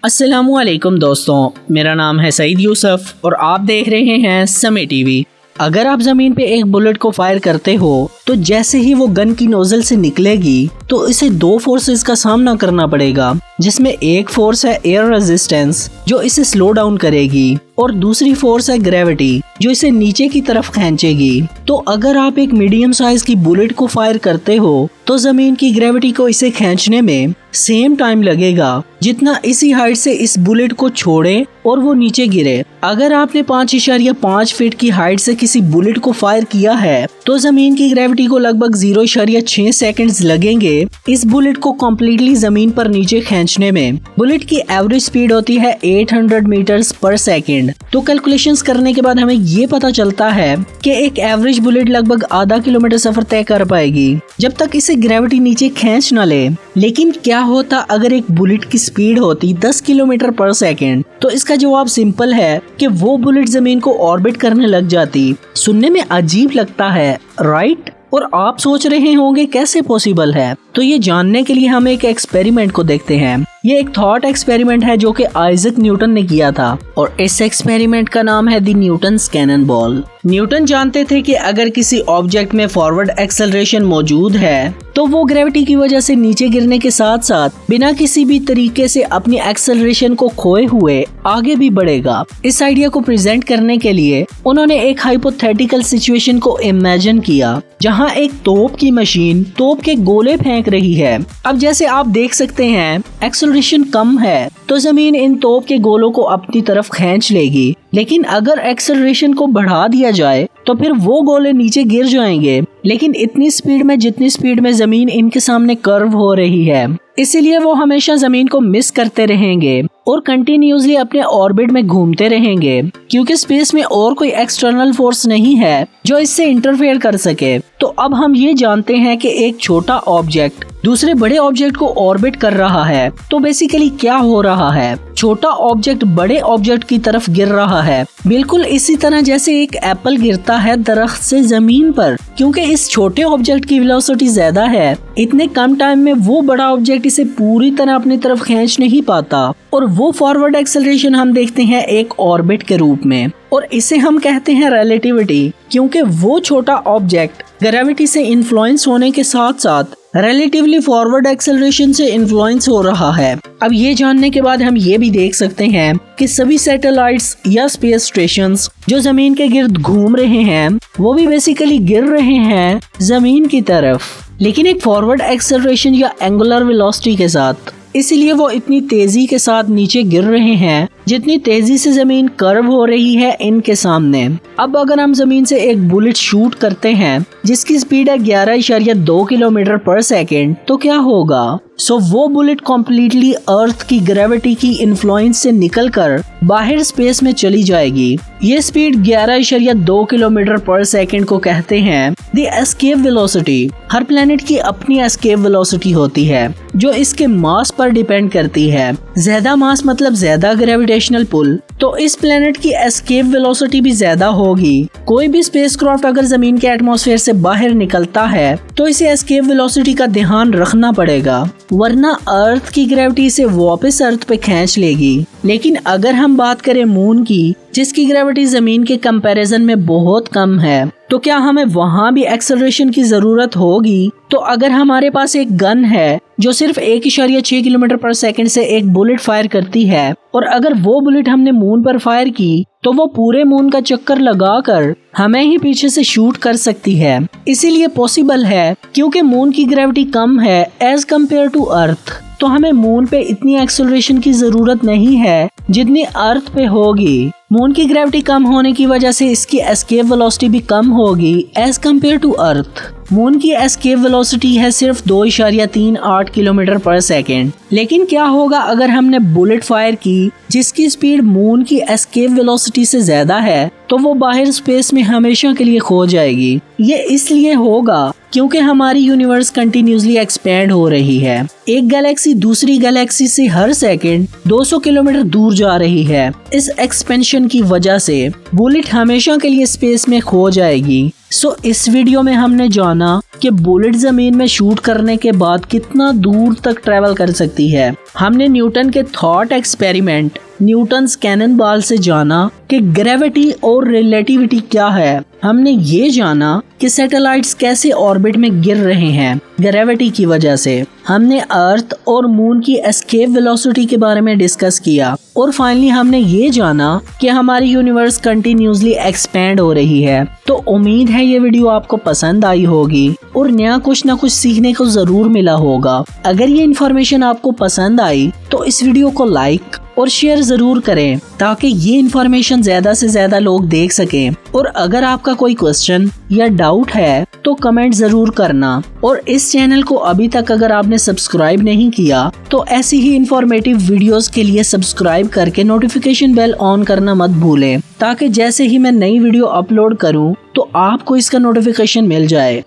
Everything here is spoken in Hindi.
अस्सलामुअलैकुम दोस्तों, मेरा नाम है सईद यूसुफ और आप देख रहे हैं समय टीवी। अगर आप जमीन पे एक बुलेट को फायर करते हो तो जैसे ही वो गन की नोजल से निकलेगी तो इसे दो फोर्सेस का सामना करना पड़ेगा, जिसमें एक फोर्स है एयर रेजिस्टेंस जो इसे स्लो डाउन करेगी और दूसरी फोर्स है ग्रेविटी जो इसे नीचे की तरफ खींचेगी। तो अगर आप एक मीडियम साइज की बुलेट को फायर करते हो तो जमीन की ग्रेविटी को इसे खींचने में सेम टाइम लगेगा जितना इसी हाइट से इस बुलेट को छोड़े और वो नीचे गिरे। अगर आपने 5.5 फीट की हाइट से किसी बुलेट को फायर किया है तो जमीन की ग्रेविटी को लगभग 0.6 सेकंड्स लगेंगे इस बुलेट को कम्प्लीटली जमीन पर नीचे खींचने में। बुलेट की एवरेज स्पीड होती है 800 मीटर्स पर सेकंड। तो कैलकुलेशंस करने के बाद हमें ये पता चलता है कि एक एवरेज बुलेट लगभग आधा किलोमीटर सफर तय कर पाएगी जब तक इसे ग्रेविटी नीचे खींच न ले। लेकिन क्या होता अगर एक बुलेट की स्पीड होती 10 किलोमीटर पर सेकंड? तो इसका जवाब सिंपल है कि वो बुलेट जमीन को ऑर्बिट करने लग जाती। सुनने में अजीब लगता है, राइट? और आप सोच रहे होंगे कैसे पॉसिबल है? तो ये जानने के लिए हम एक एक्सपेरिमेंट को देखते हैं। ये एक थॉट एक्सपेरिमेंट है जो कि आइजैक न्यूटन ने किया था और इस एक्सपेरिमेंट का नाम है the Newton's cannon ball. Newton जानते थे कि अगर किसी ऑब्जेक्ट में फॉरवर्ड एक्सेलरेशन मौजूद है तो वो ग्रेविटी की वजह से नीचे गिरने के साथ साथ बिना किसी भी तरीके से अपनी एक्सेलरेशन को खोए हुए आगे भी बढ़ेगा। इस आइडिया को प्रेजेंट करने के लिए उन्होंने एक हाइपोथेटिकल सिचुएशन को इमेजिन किया जहां एक तोप की मशीन तोप के गोले फेंक रही है। अब जैसे आप देख सकते हैं एक्सेलरेशन कम है तो जमीन इन तोप के गोलों को अपनी तरफ खींच लेगी, लेकिन अगर एक्सेलरेशन को बढ़ा दिया जाए तो फिर वो गोले नीचे गिर जाएंगे, लेकिन इतनी स्पीड में जितनी स्पीड में जमीन इनके सामने कर्व हो रही है। इसीलिए वो हमेशा जमीन को मिस करते रहेंगे और कंटिन्यूसली अपने ऑर्बिट में घूमते रहेंगे क्योंकि स्पेस में और कोई एक्सटर्नल फोर्स नहीं है जो इससे इंटरफेयर कर सके। तो अब हम ये जानते हैं कि एक छोटा ऑब्जेक्ट दूसरे बड़े ऑब्जेक्ट को ऑर्बिट कर रहा है। तो बेसिकली क्या हो रहा है? छोटा ऑब्जेक्ट बड़े ऑब्जेक्ट की तरफ गिर रहा है, बिल्कुल इसी तरह जैसे एक एप्पल गिरता है दरख्त से जमीन पर। क्योंकि इस छोटे ऑब्जेक्ट की वेलोसिटी ज्यादा है, इतने कम टाइम में वो बड़ा ऑब्जेक्ट इसे पूरी तरह अपनी तरफ खींच नहीं पाता और वो फॉरवर्ड एक्सेलरेशन हम देखते हैं एक ऑर्बिट के रूप में और इसे हम कहते हैं रिलेटिविटी। क्योंकि वो छोटा ऑब्जेक्ट ग्रेविटी से इन्फ्लुएंस होने के साथ साथ रिलेटिवली फॉरवर्ड एक्सेलरेशन से इन्फ्लुएंस हो रहा है। अब ये जानने के बाद हम ये भी देख सकते हैं कि सभी सैटेलाइट्स या स्पेस स्टेशंस जो जमीन के गिर्द घूम रहे हैं वो भी बेसिकली गिर रहे हैं जमीन की तरफ, लेकिन एक फॉरवर्ड एक्सेलरेशन या एंगुलर वेलोसिटी के साथ। इसीलिए वो इतनी तेजी के साथ नीचे गिर रहे हैं जितनी तेजी से जमीन कर्व हो रही है इनके सामने। अब अगर हम जमीन से एक बुलेट शूट करते हैं जिसकी स्पीड है 11.2 किलोमीटर पर सेकंड तो क्या होगा? वो बुलेट कम्प्लीटली अर्थ की ग्रेविटी की इन्फ्लुएंस से निकलकर बाहर स्पेस में चली जाएगी। ये स्पीड 11.2 किलोमीटर पर सेकंड को कहते हैं the escape velocity. Her planet की अपनी एस्केप वेलोसिटी होती है जो इसके मास पर डिपेंड करती है। ज्यादा मास मतलब ज्यादा ग्रेविटेशनल पुल, तो इस प्लेनेट की एस्केप वेलोसिटी भी ज्यादा होगी। कोई भी स्पेसक्राफ्ट अगर जमीन के एटमॉस्फेयर से बाहर निकलता है तो इसे एस्केप वेलोसिटी का ध्यान रखना पड़ेगा, वरना अर्थ की ग्रेविटी से वापस अर्थ पे खींच लेगी। लेकिन अगर हम बात करें मून की, जिसकी ग्रेविटी जमीन के कंपैरिजन में बहुत कम है, तो क्या हमें वहाँ भी एक्सेलरेशन की जरूरत होगी? तो अगर हमारे पास एक गन है जो सिर्फ 1.6 किलोमीटर पर सेकंड से एक बुलेट फायर करती है और अगर वो बुलेट हमने मून पर फायर की तो वो पूरे मून का चक्कर लगाकर हमें ही पीछे से शूट कर सकती है। इसीलिए पॉसिबल है क्योंकि मून की ग्रेविटी कम है एज कम्पेयर टू अर्थ, तो हमें मून पे इतनी एक्सेलरेशन की जरूरत नहीं है जितनी अर्थ पे होगी। मून की ग्रेविटी कम होने की वजह से इसकी एस्केप वेलोसिटी भी कम होगी as compare to earth. Moon की एस्केप वेलोसिटी है सिर्फ 2.38 किलोमीटर पर सेकंड। लेकिन क्या होगा अगर हमने बुलेट फायर की जिसकी स्पीड मून की एस्केप वेलोसिटी से ज्यादा है? तो वो बाहर स्पेस में हमेशा के लिए खो जाएगी। ये इसलिए होगा क्योंकि हमारी यूनिवर्स कंटिन्यूसली एक्सपैंड हो रही है। एक गैलेक्सी दूसरी गैलेक्सी से हर सेकंड 200 किलोमीटर दूर जा रही है। इस एक्सपेंशन की वजह से बुलेट हमेशा के लिए स्पेस में खो जाएगी। इस वीडियो में हमने जाना कि बुलेट जमीन में शूट करने के बाद कितना दूर तक ट्रेवल कर सकती है। हमने न्यूटन के thought experiment Newton's cannon ball से जाना कि ग्रेविटी और रिलेटिविटी क्या है। हमने ये जाना कि सैटेलाइट्स कैसे ऑर्बिट में गिर रहे हैं ग्रेविटी की वजह से। हमने अर्थ और मून की एस्केप वेलोसिटी के बारे में डिस्कस किया और फाइनली हमने ये जाना कि हमारी यूनिवर्स कंटिन्यूसली एक्सपेंड हो रही है। तो उम्मीद है ये वीडियो आपको पसंद आई होगी और नया कुछ ना कुछ सीखने को जरूर मिला होगा। अगर ये इन्फॉर्मेशन आपको पसंद आई तो इस वीडियो को लाइक और शेयर जरूर करें ताकि ये इन्फॉर्मेशन ज्यादा से ज्यादा लोग देख सकें। और अगर आपका कोई क्वेश्चन या डाउट है तो कमेंट जरूर करना। और इस चैनल को अभी तक अगर आपने सब्सक्राइब नहीं किया तो ऐसी ही इंफॉर्मेटिव वीडियोस के लिए सब्सक्राइब करके नोटिफिकेशन बेल ऑन करना मत भूलें ताकि जैसे ही मैं नई वीडियो अपलोड करूं तो आपको इसका नोटिफिकेशन मिल जाए।